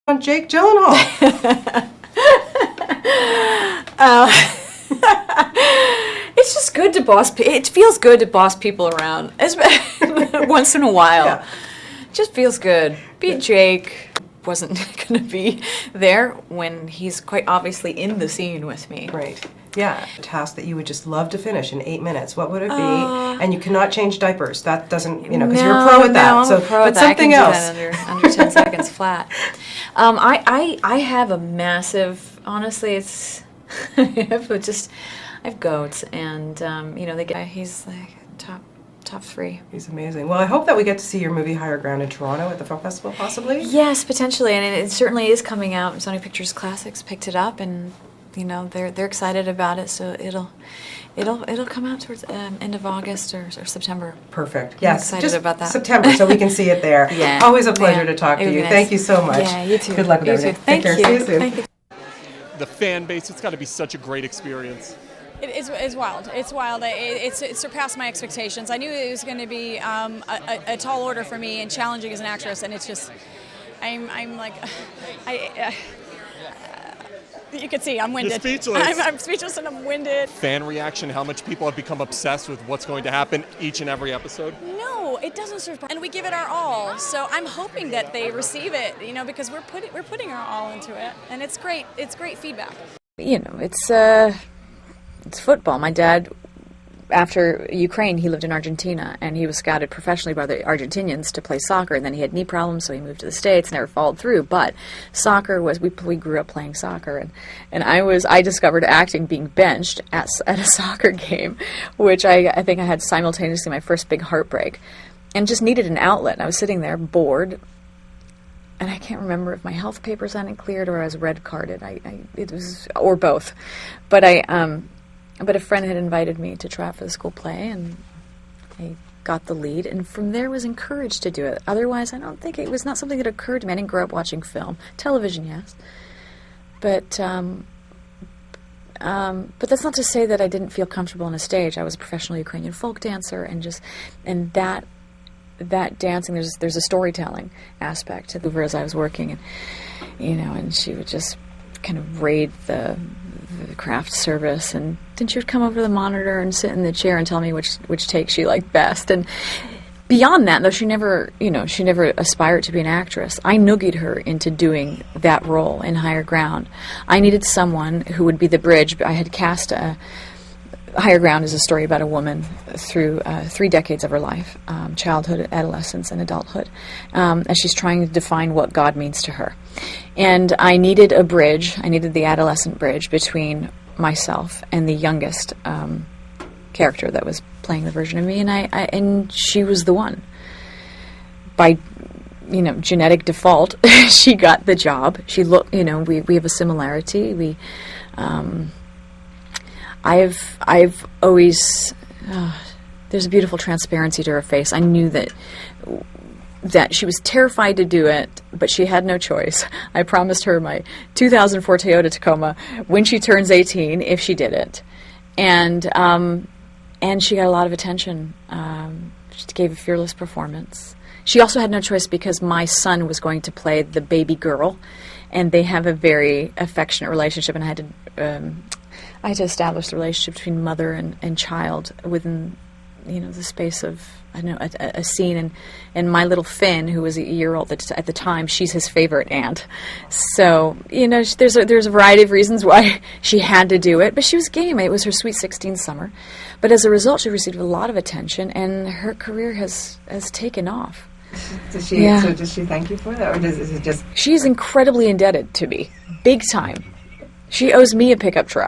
on Jake Gyllenhaal. It's just good to boss. It feels good to boss people around, once in a while. Yeah. Just feels good. Jake wasn't going to be there when he's quite obviously in the scene with me. Right. Yeah. A task that you would just love to finish in 8 minutes. What would it be? And you cannot change diapers. That doesn't, because you're a pro at that. No, I'm a pro at that. Something I can else. do that under 10 seconds flat. I have a massive. Honestly, it's I have goats, and he's like top three. He's amazing. Well, I hope that we get to see your movie Higher Ground in Toronto at the film festival, possibly. Yes, potentially, and it certainly is coming out. Sony Pictures Classics picked it up, and they're excited about it. So it'll come out towards end of August or September. Perfect. I'm Yes, excited just about that. September, so we can see it there. Yeah. Always a pleasure to talk to you. Nice. Thank you so much. Yeah, you too. Good luck with You everything. too. Thank Take you. care. See you soon. Thank you. The fan base, it's got to be such a great experience. It's wild. It's wild. It surpassed my expectations. I knew it was going to be a tall order for me and challenging as an actress, and it's just, I'm like, you can see I'm winded. You're speechless. I'm speechless and I'm winded. Fan reaction, how much people have become obsessed with what's going to happen each and every episode? No, it doesn't surprise. And we give it our all. So I'm hoping that they receive it, because we're putting our all into it, and it's great. It's great feedback. It's football. My dad, after Ukraine, he lived in Argentina, and he was scouted professionally by the Argentinians to play soccer, and then he had knee problems, so he moved to the States, never followed through. But soccer was, we grew up playing soccer, and I discovered acting being benched at a soccer game, which I think I had simultaneously my first big heartbreak, and just needed an outlet. And I was sitting there bored, and I can't remember if my health papers hadn't cleared or I was red carded. It was, or both. But a friend had invited me to try out for the school play, and I got the lead, and from there was encouraged to do it. Otherwise, I don't think it was not something that occurred to me. I didn't grow up watching film. Television, yes. But that's not to say that I didn't feel comfortable on a stage. I was a professional Ukrainian folk dancer, and that dancing, there's a storytelling aspect to Vera as I was working, and she would just kind of raid the craft service, and then she would come over to the monitor and sit in the chair and tell me which take she liked best. And beyond that, though, she never aspired to be an actress. I noogied her into doing that role in Higher Ground. I needed someone who would be the bridge. I had cast Higher Ground is a story about a woman through 3 decades of her life, childhood, adolescence, and adulthood, as she's trying to define what God means to her. And I needed a bridge. I needed the adolescent bridge between myself and the youngest character that was playing the version of me, and she was the one. By genetic default, she got the job. She looked, we have a similarity. I've always, there's a beautiful transparency to her face. I knew that she was terrified to do it, but she had no choice. I promised her my 2004 Toyota Tacoma when she turns 18 if she did it. And she got a lot of attention. She gave a fearless performance. She also had no choice because my son was going to play the baby girl, and they have a very affectionate relationship, and I had to establish the relationship between mother and child within, the space of, a scene. And my little Finn, who was a year old at the time, she's his favorite aunt. So, there's a variety of reasons why she had to do it, but she was game. It was her Sweet 16 summer. But as a result, she received a lot of attention, and her career has taken off. Does she thank you for that, or is it just... She's incredibly indebted to me, big time. She owes me a pickup truck.